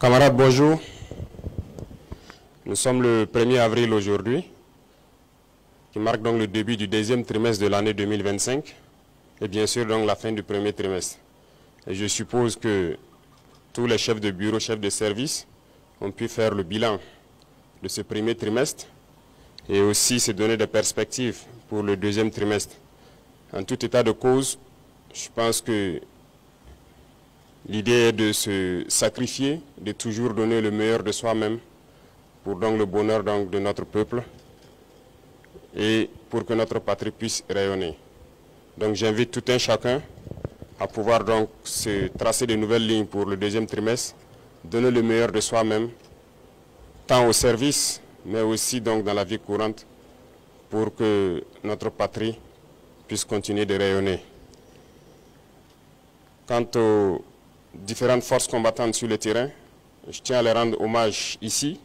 Camarades, bonjour. Nous sommes le 1er avril aujourd'hui, qui marque donc le début du deuxième trimestre de l'année 2025, et bien sûr donc la fin du premier trimestre. Et je suppose que tous les chefs de bureau, chefs de service ont pu faire le bilan de ce premier trimestre et aussi se donner des perspectives pour le deuxième trimestre. En tout état de cause, je pense que l'idée est de se sacrifier, de toujours donner le meilleur de soi-même pour donc le bonheur donc de notre peuple et pour que notre patrie puisse rayonner. Donc j'invite tout un chacun à pouvoir donc se tracer de nouvelles lignes pour le deuxième trimestre, donner le meilleur de soi-même, tant au service, mais aussi donc dans la vie courante, pour que notre patrie puisse continuer de rayonner. Quant aux différentes forces combattantes sur le terrain, je tiens à les rendre hommage ici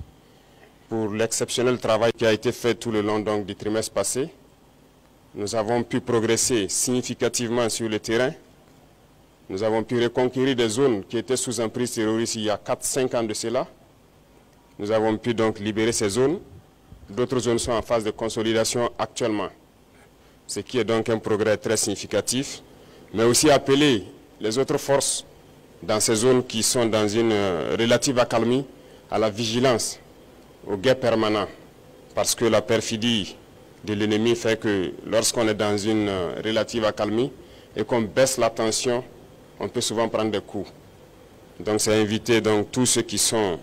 pour l'exceptionnel travail qui a été fait tout le long donc, du trimestre passé. Nous avons pu progresser significativement sur le terrain. Nous avons pu reconquérir des zones qui étaient sous emprise terroriste il y a 4-5 ans de cela. Nous avons pu donc libérer ces zones. D'autres zones sont en phase de consolidation actuellement, ce qui est donc un progrès très significatif, mais aussi appeler les autres forces dans ces zones qui sont dans une relative accalmie à la vigilance, au guet permanent, parce que la perfidie de l'ennemi fait que lorsqu'on est dans une relative accalmie et qu'on baisse la tension, on peut souvent prendre des coups. Donc c'est inviter donc tous ceux qui sont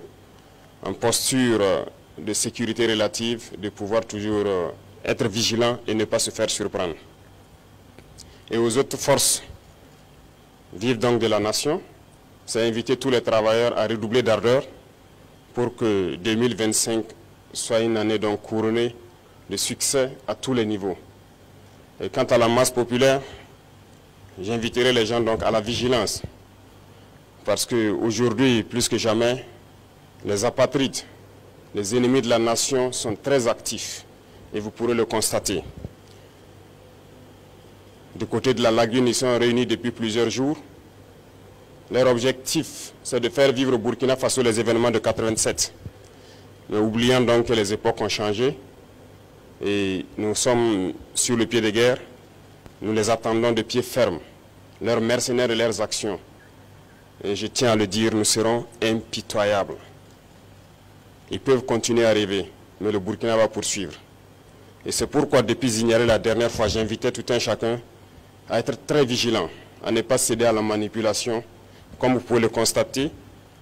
en posture de sécurité relative de pouvoir toujours être vigilants et ne pas se faire surprendre. Et aux autres forces vives donc de la nation, c'est inviter tous les travailleurs à redoubler d'ardeur pour que 2025 soit une année donc couronnée de succès à tous les niveaux. Et quant à la masse populaire, j'inviterai les gens donc à la vigilance, parce qu'aujourd'hui, plus que jamais, les apatrides, les ennemis de la nation sont très actifs, et vous pourrez le constater. Du côté de la lagune, ils sont réunis depuis plusieurs jours. Leur objectif, c'est de faire vivre au Burkina Faso les événements de 87. Mais oubliant donc que les époques ont changé, et nous sommes sur le pied de guerre, nous les attendons de pied ferme, leurs mercenaires et leurs actions. Et je tiens à le dire, nous serons impitoyables. Ils peuvent continuer à rêver, mais le Burkina va poursuivre. Et c'est pourquoi, depuis Zignaré la dernière fois, j'invitais tout un chacun à être très vigilant, à ne pas céder à la manipulation. Comme vous pouvez le constater,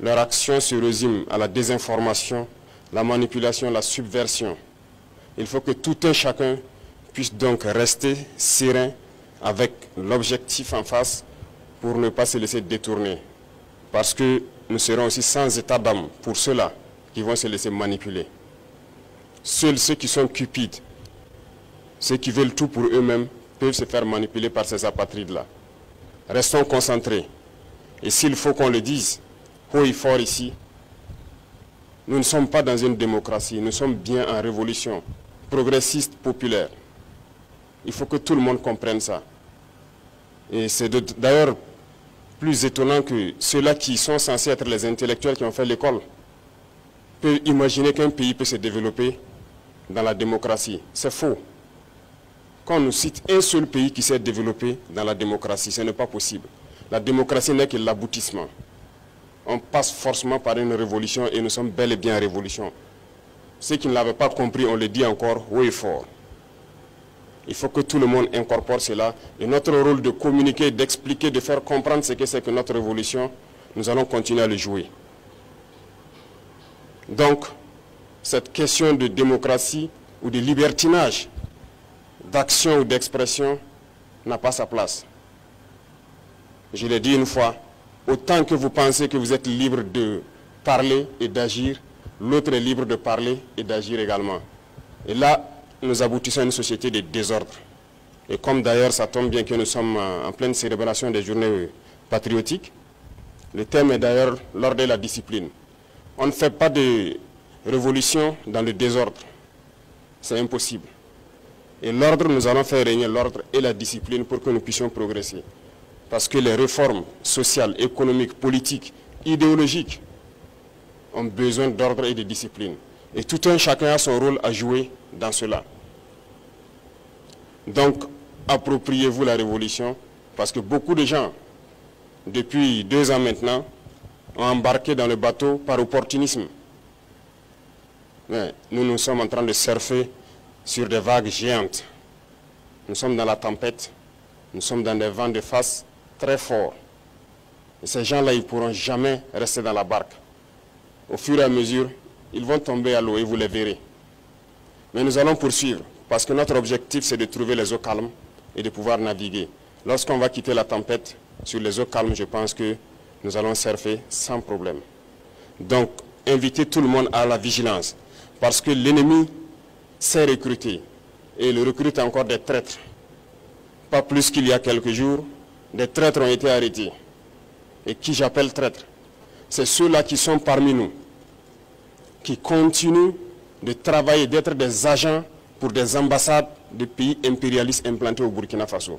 leur action se résume à la désinformation, la manipulation, la subversion. Il faut que tout un chacun puisse donc rester serein avec l'objectif en face pour ne pas se laisser détourner. Parce que nous serons aussi sans état d'âme pour ceux-là qui vont se laisser manipuler. Seuls ceux qui sont cupides, ceux qui veulent tout pour eux-mêmes, peuvent se faire manipuler par ces apatrides-là. Restons concentrés. Et s'il faut qu'on le dise haut et fort ici, nous ne sommes pas dans une démocratie, nous sommes bien en révolution progressiste, populaire. Il faut que tout le monde comprenne ça. Et c'est d'ailleurs plus étonnant que ceux-là qui sont censés être les intellectuels qui ont fait l'école peuvent imaginer qu'un pays peut se développer dans la démocratie. C'est faux. Quand on nous cite un seul pays qui s'est développé dans la démocratie, ce n'est pas possible. La démocratie n'est que l'aboutissement. On passe forcément par une révolution et nous sommes bel et bien en révolution. Ceux qui ne l'avaient pas compris, on le dit encore haut et fort. Il faut que tout le monde incorpore cela. Et notre rôle de communiquer, d'expliquer, de faire comprendre ce que c'est que notre révolution, nous allons continuer à le jouer. Donc, cette question de démocratie ou de libertinage, d'action ou d'expression, n'a pas sa place. Je l'ai dit une fois, autant que vous pensez que vous êtes libre de parler et d'agir, l'autre est libre de parler et d'agir également. Et là, nous aboutissons à une société de désordre. Et comme d'ailleurs ça tombe bien que nous sommes en pleine célébration des journées patriotiques, le thème est d'ailleurs l'ordre et la discipline. On ne fait pas de révolution dans le désordre. C'est impossible. Et l'ordre, nous allons faire régner l'ordre et la discipline pour que nous puissions progresser. Parce que les réformes sociales, économiques, politiques, idéologiques ont besoin d'ordre et de discipline. Et tout un chacun a son rôle à jouer dans cela. Donc, appropriez-vous la révolution, parce que beaucoup de gens, depuis 2 ans maintenant, ont embarqué dans le bateau par opportunisme. Mais nous sommes en train de surfer sur des vagues géantes. Nous sommes dans la tempête, nous sommes dans des vents de face très forts. Et ces gens-là, ils ne pourront jamais rester dans la barque. Au fur et à mesure, ils vont tomber à l'eau et vous les verrez. Mais nous allons poursuivre, parce que notre objectif, c'est de trouver les eaux calmes et de pouvoir naviguer. Lorsqu'on va quitter la tempête, sur les eaux calmes, je pense que nous allons surfer sans problème. Donc, invitez tout le monde à la vigilance, parce que l'ennemi sait recruter, et il recrute encore des traîtres. Pas plus qu'il y a quelques jours, des traîtres ont été arrêtés. Et qui j'appelle traîtres? C'est ceux-là qui sont parmi nous, qui continuent de travailler, d'être des agents pour des ambassades de pays impérialistes implantés au Burkina Faso.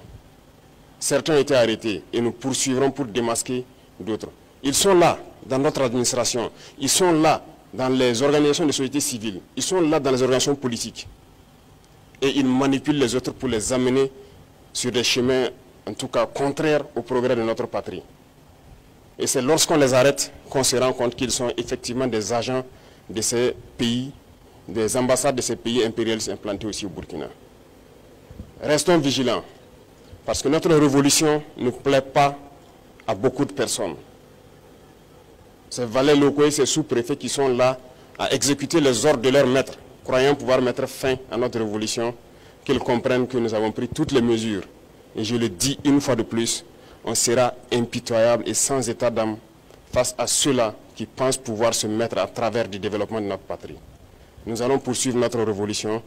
Certains ont été arrêtés et nous poursuivrons pour démasquer d'autres. Ils sont là dans notre administration, ils sont là dans les organisations de société civile, ils sont là dans les organisations politiques. Et ils manipulent les autres pour les amener sur des chemins, en tout cas, contraires au progrès de notre patrie. Et c'est lorsqu'on les arrête qu'on se rend compte qu'ils sont effectivement des agents de ces pays, des ambassades de ces pays impérialistes implantés aussi au Burkina. Restons vigilants, parce que notre révolution ne plaît pas à beaucoup de personnes. Ces valets locaux et ces sous-préfets qui sont là à exécuter les ordres de leurs maîtres, croyant pouvoir mettre fin à notre révolution, qu'ils comprennent que nous avons pris toutes les mesures. Et je le dis une fois de plus, on sera impitoyable et sans état d'âme face à ceux-là qui pensent pouvoir se mettre à travers du développement de notre patrie. Nous allons poursuivre notre révolution.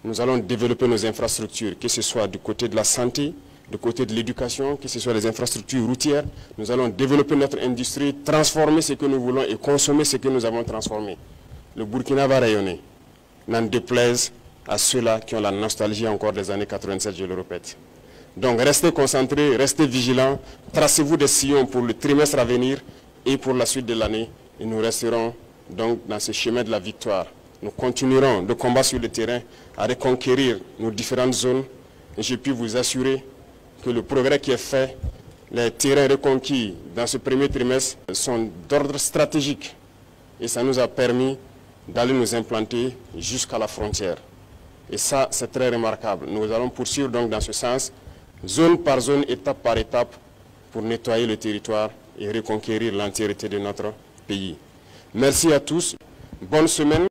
Nous allons développer nos infrastructures, que ce soit du côté de la santé, du côté de l'éducation, que ce soit les infrastructures routières. Nous allons développer notre industrie, transformer ce que nous voulons et consommer ce que nous avons transformé. Le Burkina va rayonner, n'en déplaise à ceux-là qui ont la nostalgie encore des années 87, je le répète. Donc restez concentrés, restez vigilants, tracez-vous des sillons pour le trimestre à venir et pour la suite de l'année. Et nous resterons donc dans ce chemin de la victoire. Nous continuerons de combattre sur le terrain à reconquérir nos différentes zones. Et je puis vous assurer que le progrès qui est fait, les terrains reconquis dans ce premier trimestre sont d'ordre stratégique. Et ça nous a permis d'aller nous implanter jusqu'à la frontière. Et ça, c'est très remarquable. Nous allons poursuivre donc dans ce sens, zone par zone, étape par étape, pour nettoyer le territoire et reconquérir l'entièreté de notre pays. Merci à tous. Bonne semaine.